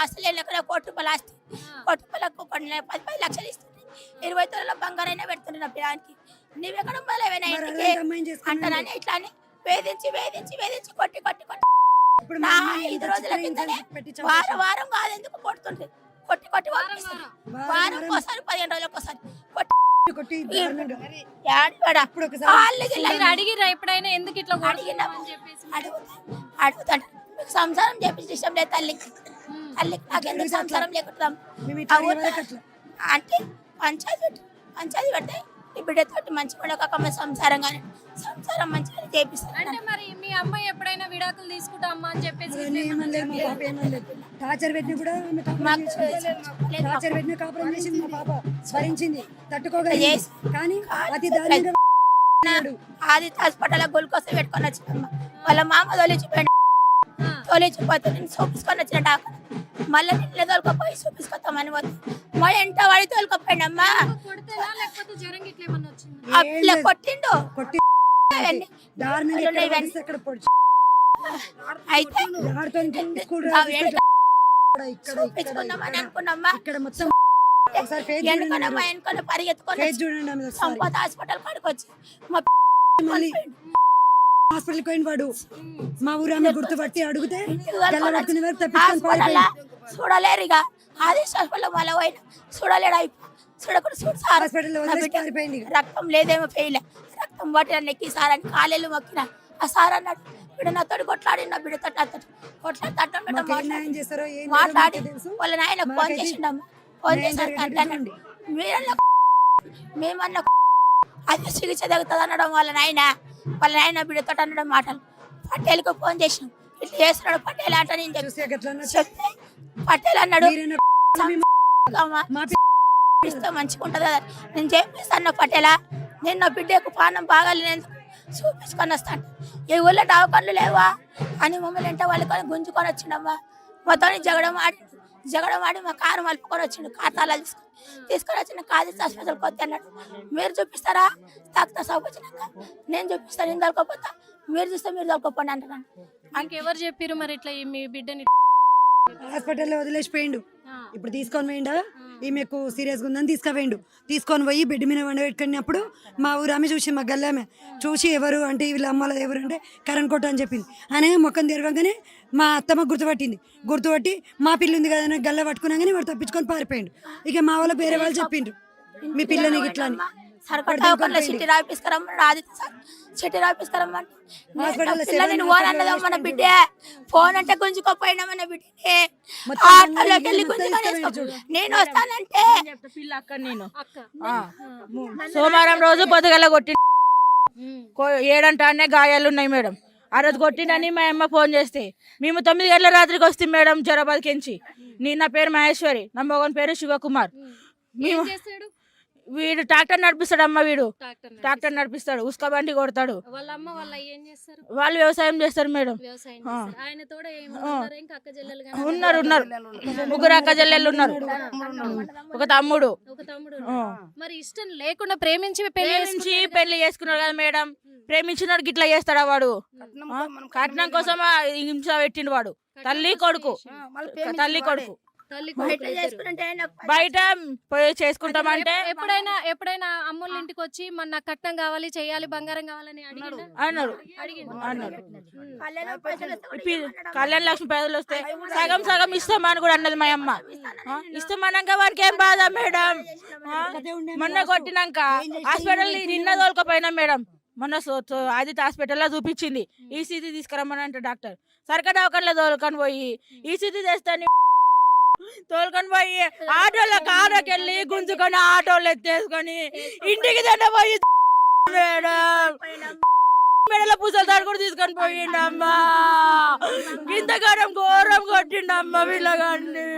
అసలు ఎక్కడ ₹1 కోటి ఆస్తి ₹1 కోటి 10 లక్షలు ఇస్తుంది 20 తులాల బంగారైనా పెడుతుంది నా పిల్లానికి నువ్వెక్కడ మొదలైనా ఇంటికి అంటానని ఇట్లా అని వేధించి కొట్టి నా 5 రోజుల కిందనే వారం కాదు ఎందుకు కొడుతుంటే కొట్టి వారం ఒకసారి 15 రోజులకు ఒకసారి అడిగిరా ఎప్పుడైనా ఎందుకు ఇట్లా అడుగుతాడు సంసారం చేపించి ఇష్టం లేదు తల్లికి నాకు ఎందుకు సంసారం లేకుండా అంటే పంచాయతీ పెడితే ఈ బిడ్డతోటి మంచిగా సంసారం మంచిగా చేపిస్తాను. అంటే మరి మీ అమ్మాయి ఎప్పుడైనా విడాకులు తీసుకుంటా అమ్మా అని చెప్పేసి టార్చర్ పెట్టిన కూడా టార్చర్ పెట్టిన కాపురం చేసింది మా పాప భరించింది తట్టుకోగలిగింది కానీ అతి దారుణంగా ఆదిత్య హాస్పిటల్ గోల్కోసం పెట్టుకొని వచ్చినమ్మా వాళ్ళ మామ తోలిచ్చిపోతే నేను చూపించుకొని వచ్చిన డాక్టర్ మళ్ళీ నిన్న తోలుకపోయి చూపించుకొస్తామని మా ఎంట వాడి తోలుకపోయినమ్మా అట్లా కొట్టిండు అయితే చూపించుకుందామని అనుకున్నామ్మా వెనుకొని పరిగెత్తుకొని సంపద హాస్పిటల్ కాడికి వచ్చి హాస్పిటల్ పోయిన వాడు మా ఊరు ఆమె గుర్తుపట్టి అడిగితే చూడలేరు ఇక అది హాస్పిటల్ వాళ్ళ పోయిన చూడలేడు రక్తం లేదేమో ఫెయిల్ రక్తం పట్టిన నెక్కి సార్ అని కాలేళ్ళు మొక్కిన ఆ సార్ అన్నాడు బిడ్డ నాతో కొట్లాడిన బిడ్డతో మాట్లాడి వాళ్ళ నాయన ఫోన్ చేసిండమ్మా ఫోన్ చేశారు అంటానండి మేమన్నా అది చికిత్స తగ్గుతుంది అనడం వాళ్ళ నాయన బిడ్డతో అనడం మాటలు పటేల్కి ఫోన్ చేసినాం ఇట్లా చేస్తున్నాడు పటేల్ అంట నేను చెప్తే పటేల్ అన్నాడు మంచిగా ఉంటుంది కదా నేను చేపిస్తాను పటేలా నేను నా బిడ్డకు పానం బాగాలి చూపించుకొని వస్తాను ఈ ఊళ్ళో డావకన్లు లేవా అని మమ్మల్ని అంటే వాళ్ళకి గుంజుకొని వచ్చిండమ్మా మొత్తం జగడం ఆడి మా కారు మలుపుకొని వచ్చిండు ఖాతాలు తీసుకొని వచ్చిన కాదు హాస్పిటల్కి వద్దు అన్నాడు మీరు చూపిస్తారా డాక్టర్ సాగు వచ్చినాక నేను చూపిస్తాను నేను దొరకపోతా మీరు చూస్తే మీరు దొరకపోండి అంటున్నాను. ఇంకెవరు చెప్పారు మరి ఇట్లా మీ బిడ్డని హాస్పిటల్లో వదిలేసిపోయిండు ఇప్పుడు తీసుకొని పోయిండా ఈమెకు సీరియస్గా ఉందని తీసుకొని పోయి బెడ్ మీద వండబెట్టుకున్నప్పుడు మా ఊరు ఆమె చూసి మా గల్లామె చూసి ఎవరు అంటే వీళ్ళ అమ్మల ఎవరు అంటే కరెంట్ కొట్ట అని చెప్పింది అనే మొక్కను తెరవగానే మా అత్తమ్మ గుర్తుపట్టి మా పిల్ల ఉంది కదా గల్ల పట్టుకున్నాగానే వాడు తప్పించుకొని పారిపోయిండు. ఇక మా వాళ్ళకి వేరే వాళ్ళు చెప్పిండ్రు మీ పిల్లని ఇట్లా అని సిటీ రాపిస్తారమ్మా బిడ్డే ఫోన్ అంటే గుంజుకోపోయినా మన బిడ్డనే ఆటోలోకి వెళ్ళి నేను వస్తానంటే సోమవారం రోజు పొద్దుగల కొట్టి 7 గంటనే గాయాలు ఉన్నాయి మేడం. ఆ రోజు కొట్టిండని మా అమ్మ ఫోన్ చేస్తే మేము 9 గంటల రాత్రికి వస్తాం మేడం జరాబాద్కి నుంచి. నా పేరు మహేశ్వరి, నా మగన్ పేరు శివకుమార్. మేము వీడు ట్రాక్టర్ నడిపిస్తాడు వీడు ట్రాక్టర్ నడిపిస్తాడు ఉస్కా బండి కొడతాడు. వాళ్ళు వ్యవసాయం చేస్తారు మేడం. ఉన్నారు 3 అక్క చెల్లెళ్ళు ఉన్నారు, ఒక తమ్ముడు. మరి ఇష్టం లేకుండా ప్రేమించి పెళ్లి చేసుకున్నాడు కదా మేడం. ప్రేమించినాడు ఇట్లా చేస్తాడా వాడు? కట్నం కోసం హింస పెట్టిండు వాడు. తల్లి కొడుకు బయట పోయి చేసుకుంటామంటే ఎప్పుడైనా అమ్ముళ్ళ ఇంటికి వచ్చి మన కట్నం కావాలి చేయాలి బంగారం కావాలని అన్నారు. కళ్యాణ లక్ష్మి పేదలు వస్తే సగం ఇస్తామని కూడా అన్నది మా అమ్మ. ఇస్తామన్నాక వారికి ఏం బాధ మేడం. మొన్న కొట్టినాక హాస్పిటల్ నిన్న తోలుకపోయినా మేడం. మొన్న ఆదిత్య హాస్పిటల్లో చూపించింది ఈసీజీ తీసుకురమ్మని అంటే డాక్టర్ సర్కార్ దవాఖానలో తోలుకొని పోయి ఈసీజీ తెస్తాను తోలుకొని పోయి ఆటోలో కారుకి వెళ్ళి గుంజుకొని ఆటోలు ఎత్తేసుకొని ఇంటికి పోయి మెడల పూసలు తాడు కూడా తీసుకొని పోయిండమ్మా. ఇంతకాలం ఘోరం కొట్టిండమ్మా వీళ్ళగాన్ని.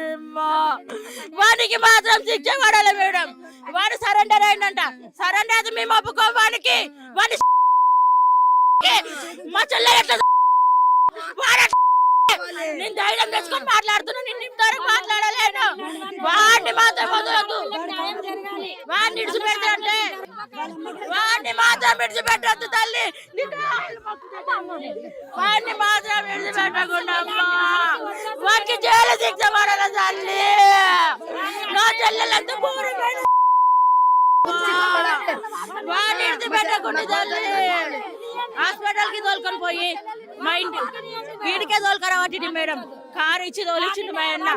వానికి మాత్రం శిక్ష పడాలి మేడం. వాడు సరెండర్ అయిందంట. సరెండర్ అయితే మేము ఒప్పుకోం వానికి. వాడి మా చెల్లె ఎట్లా నేను ధైర్యం తెచ్చుకొని మాట్లాడుతున్నా. నిన్న ఇంతవరకు మాట్లాడలేను. వాడిని మాత్రం వదలదు. వాడిని విడిచిపెడతాంటే వాడిని మాత్రం విడిచిపెట్టద్దు తల్లి, వాడిని మాత్రం విడిచిపెట్టకుండా అమ్మా. వాడికి జైలు శిక్ష పడాల తల్లి. నా చెల్లెలంతా వాడిని విడిచిపెట్టకుండా తల్లి. హాస్పిటల్ కి తోలుకొని పోయి మా ఇంటి వీడికే తోలుకరావట్టి మేడం. కారు ఇచ్చి తోలిచ్చిండు మా అన్న.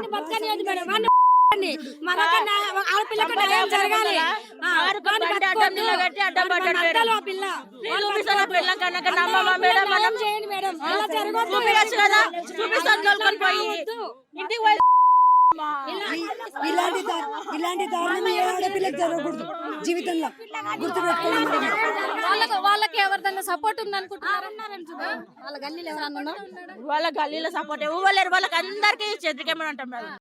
ఇలాంటి దారుణం ఏ ఆడపిల్లకి జరగకూడదు జీవితంలో, గుర్తుపెట్టుకోండి. వాళ్ళకి ఎవరిదన్నా సపోర్ట్ ఉంది అనుకుంటున్నారు? వాళ్ళ గల్లీలో ఎవరన్నా వాళ్ళ గల్లీలో సపోర్ట్ ఇవ్వలేరు. వాళ్ళకి అందరికి చెద్దరికేమని అంటాం.